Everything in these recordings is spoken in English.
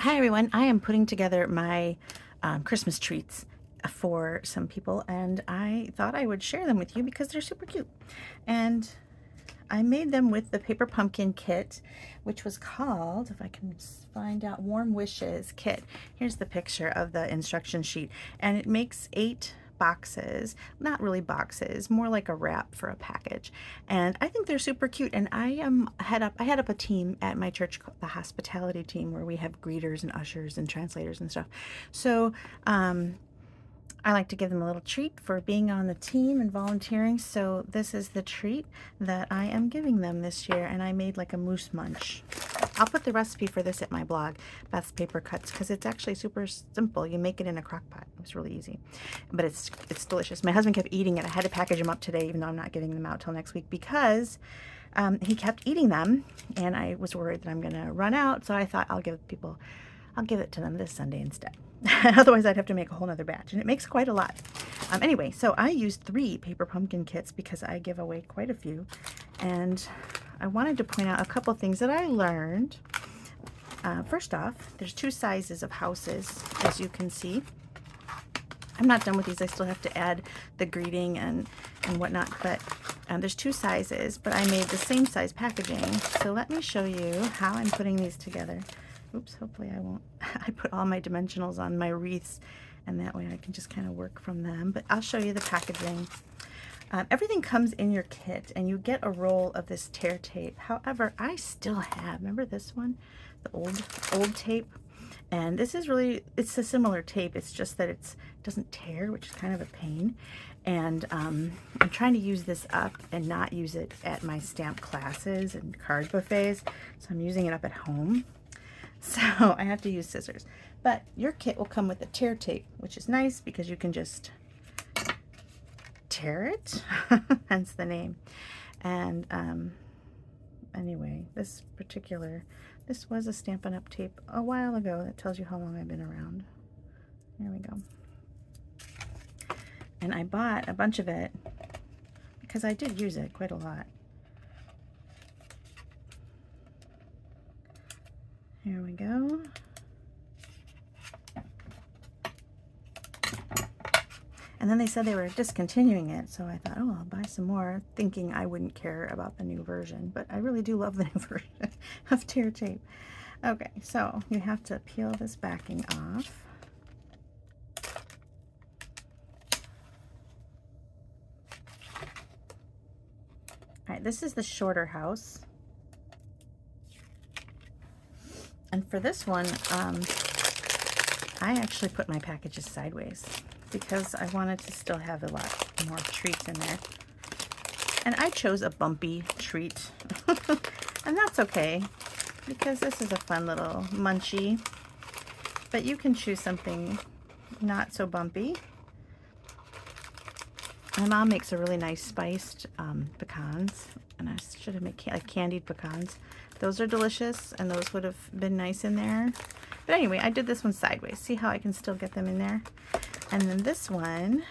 Hi everyone, I am putting together my Christmas treats for some people, and I thought I would share them with you because they're super cute. And I made them with the paper pumpkin kit, which was called, if I can find out, Warm Wishes kit. Here's the picture of the instruction sheet, and it makes 8 boxes, not really boxes, more like a wrap for a package. And I think they're super cute. And I head up a team at my church, the hospitality team, where we have greeters and ushers and translators and stuff. So I like to give them a little treat for being on the team and volunteering. So this is the treat that I am giving them this year, and I made like a moose munch. I'll put the recipe for this at my blog, Beth's Paper Cuts, because it's actually super simple. You make it in a crock pot. It's really easy, but it's delicious. My husband kept eating it. I had to package them up today, even though I'm not getting them out till next week, because he kept eating them, and I was worried that I'm going to run out. So I thought I'll give it to them this Sunday instead. Otherwise, I'd have to make a whole nother batch, and it makes quite a lot. Anyway, so I used 3 paper pumpkin kits because I give away quite a few, and I wanted to point out a couple things that I learned. First off, there's 2 sizes of houses, as you can see. I'm not done with these. I still have to add the greeting and whatnot, but there's 2 sizes, but I made the same size packaging. So let me show you how I'm putting these together. Oops, hopefully I won't. I put all my dimensionals on my wreaths, and that way I can just kind of work from them. But I'll show you the packaging. Everything comes in your kit, and you get a roll of this tear tape. However, I still have, remember this one? The old tape? And this is really, it's a similar tape. It's just that it doesn't tear, which is kind of a pain. And I'm trying to use this up and not use it at my stamp classes and card buffets. So I'm using it up at home. So I have to use scissors. But your kit will come with a tear tape, which is nice because you can just tear it, hence the name. And anyway, this was a Stampin' Up tape a while ago that tells you how long I've been around. There we go. And I bought a bunch of it because I did use it quite a lot. Here we go. And then they said they were discontinuing it, so I thought, oh, I'll buy some more, thinking I wouldn't care about the new version. But I really do love the new version of tear tape. Okay, so you have to peel this backing off. All right, this is the shorter house. And for this one, I actually put my packages sideways because I wanted to still have a lot more treats in there. And I chose a bumpy treat. And that's okay because this is a fun little munchie. But you can choose something not so bumpy. My mom makes a really nice spiced pecans, and I should have made like candied pecans. Those are delicious, and those would have been nice in there. But anyway, I did this one sideways. See how I can still get them in there? And then this one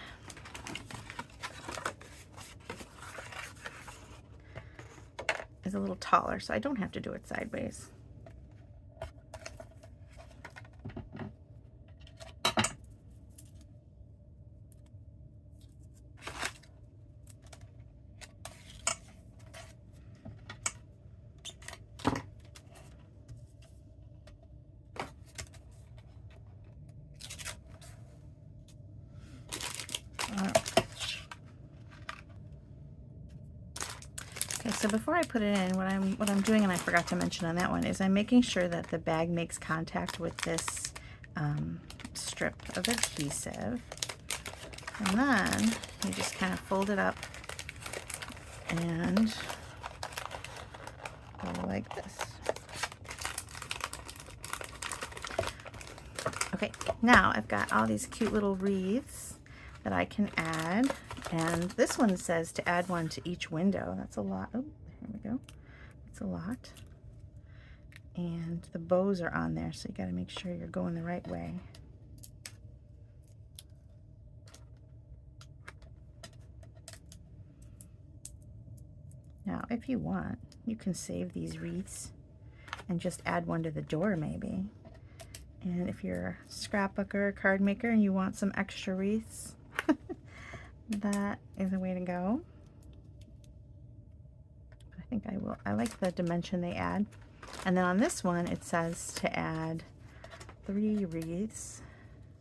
is a little taller, so I don't have to do it sideways. Okay, so before I put it in, what I'm doing, and I forgot to mention on that one, is I'm making sure that the bag makes contact with this strip of adhesive. And then you just kind of fold it up and go like this. Okay, now I've got all these cute little wreaths that I can add. And this one says to add one to each window. That's a lot. Oh, here we go. That's a lot. And the bows are on there, so you got to make sure you're going the right way. Now, if you want, you can save these wreaths and just add one to the door maybe. And if you're a scrapbooker, card maker, and you want some extra wreaths, that is a way to go. I think I like the dimension they add. And then on this one, it says to add 3 wreaths.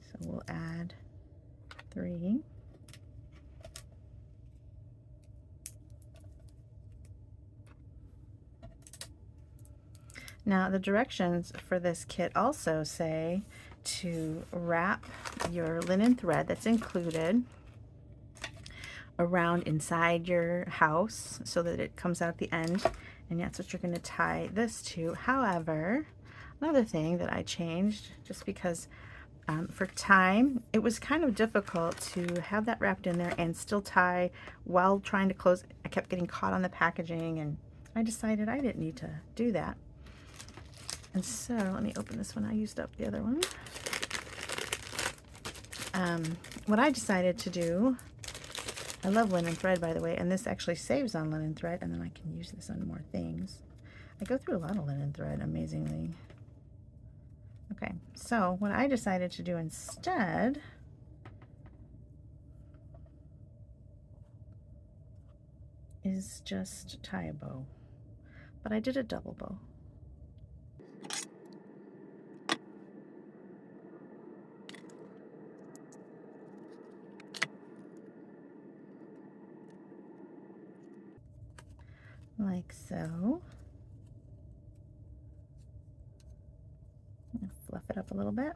So we'll add 3. Now the directions for this kit also say to wrap your linen thread that's included around inside your house so that it comes out at the end, and that's what you're going to tie this to. However, another thing that I changed, just because for time, it was kind of difficult to have that wrapped in there and still tie while trying to close. I kept getting caught on the packaging, and I decided I didn't need to do that. And so let me open this one. I used up the other one. What I decided to do, I love linen thread, by the way, and this actually saves on linen thread, and then I can use this on more things. I go through a lot of linen thread, amazingly. Okay, so what I decided to do instead is just tie a bow, but I did a double bow. Like so. Fluff it up a little bit.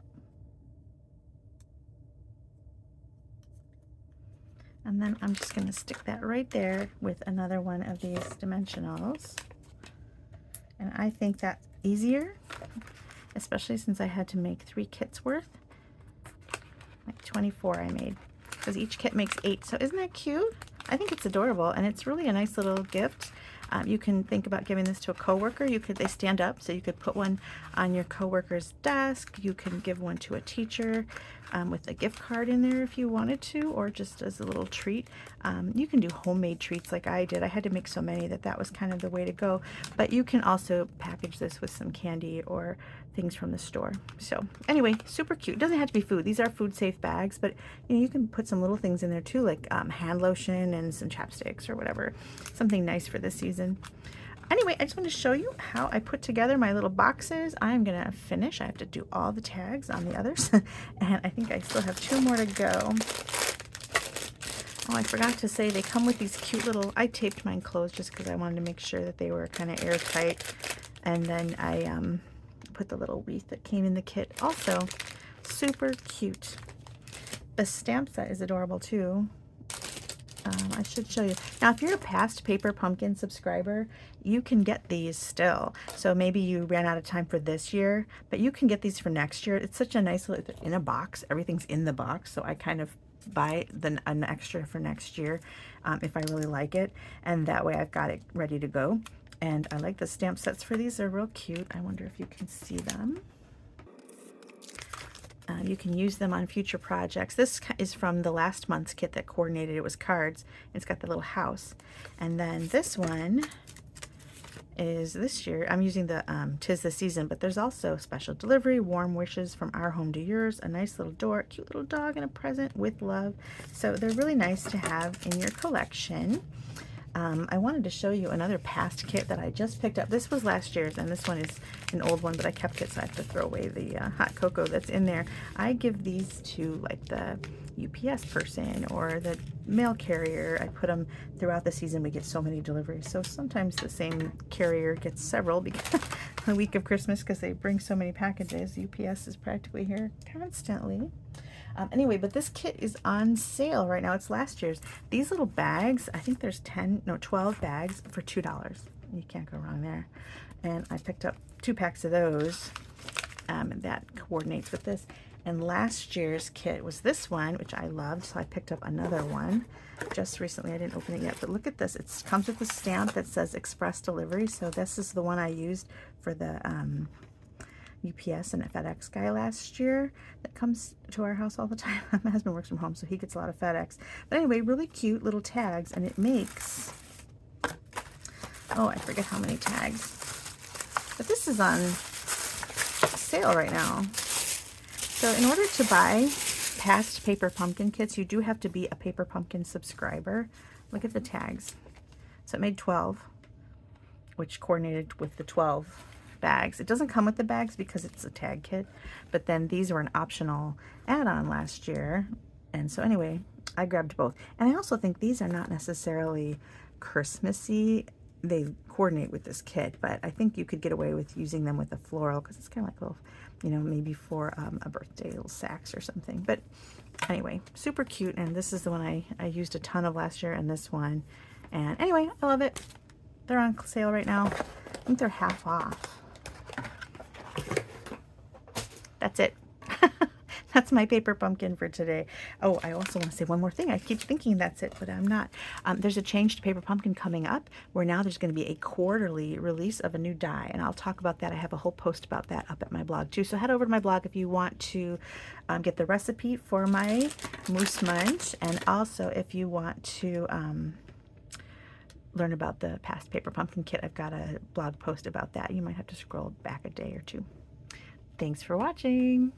And then I'm just going to stick that right there with another one of these dimensionals. And I think that's easier, especially since I had to make 3 kits worth. Like 24 I made, because each kit makes 8. So isn't that cute? I think it's adorable, and it's really a nice little gift. You can think about giving this to a coworker. They stand up, so you could put one on your coworker's desk. You can give one to a teacher with a gift card in there if you wanted to, or just as a little treat. You can do homemade treats like I did. I had to make so many that was kind of the way to go. But you can also package this with some candy or things from the store. So anyway, super cute. It doesn't have to be food. These are food safe bags, but you can put some little things in there too, like hand lotion and some chapsticks or whatever. Something nice for this season. Anyway, I just want to show you how I put together my little boxes. I'm going to finish. I have to do all the tags on the others. And I think I still have 2 more to go. Oh, I forgot to say they come with these cute little, I taped mine closed just because I wanted to make sure that they were kind of airtight. And then I put the little wreath that came in the kit. Also, super cute. The stamp set is adorable too. I should show you. Now, if you're a past Paper Pumpkin subscriber, you can get these still. So maybe you ran out of time for this year, but you can get these for next year. It's such a nice little, in a box. Everything's in the box, so I kind of buy an extra for next year if I really like it, and that way I've got it ready to go. And I like the stamp sets for these. They're real cute. I wonder if you can see them. You can use them on future projects. This is from the last month's kit that coordinated. It was cards. It's got the little house. And then this one is this year. I'm using the 'Tis the Season, but there's also special delivery, warm wishes from our home to yours, a nice little door, cute little dog, and a present with love. So they're really nice to have in your collection. I wanted to show you another past kit that I just picked up. This was last year's, and this one is an old one, but I kept it, so I have to throw away the hot cocoa that's in there. I give these to like the UPS person or the mail carrier. I put them throughout the season. We get so many deliveries, so sometimes the same carrier gets several because the week of Christmas, because they bring so many packages. UPS is practically here constantly. Anyway, but this kit is on sale right now. It's last year's. These little bags, I think there's 12 bags for $2. You can't go wrong there. And I picked up 2 packs of those. That coordinates with this. And last year's kit was this one, which I loved, so I picked up another one just recently. I didn't open it yet, but look at this. It comes with a stamp that says express delivery. So this is the one I used for the UPS and a FedEx guy last year that comes to our house all the time. My husband works from home, so he gets a lot of FedEx. But anyway, really cute little tags, and it makes, oh, I forget how many tags. But this is on sale right now. So in order to buy past Paper Pumpkin kits, you do have to be a Paper Pumpkin subscriber. Look at the tags. So it made 12, which coordinated with the 12 bags. It doesn't come with the bags because it's a tag kit, but then these were an optional add-on last year. And so anyway, I grabbed both. And I also think these are not necessarily Christmassy. They coordinate with this kit, but I think you could get away with using them with a floral because it's kind of like a little, you know, maybe for a birthday little sacks or something. But anyway, super cute. And this is the one I used a ton of last year, and this one. And anyway, I love it. They're on sale right now. I think they're half off. That's it. That's my Paper Pumpkin for today. Oh, I also want to say one more thing. I keep thinking that's it, but I'm not. There's a change to Paper Pumpkin coming up where now there's going to be a quarterly release of a new die, and I'll talk about that. I have a whole post about that up at my blog too. So head over to my blog if you want to get the recipe for my Moose Munch, and also if you want to learn about the past Paper Pumpkin kit. I've got a blog post about that. You might have to scroll back a day or two. Thanks for watching.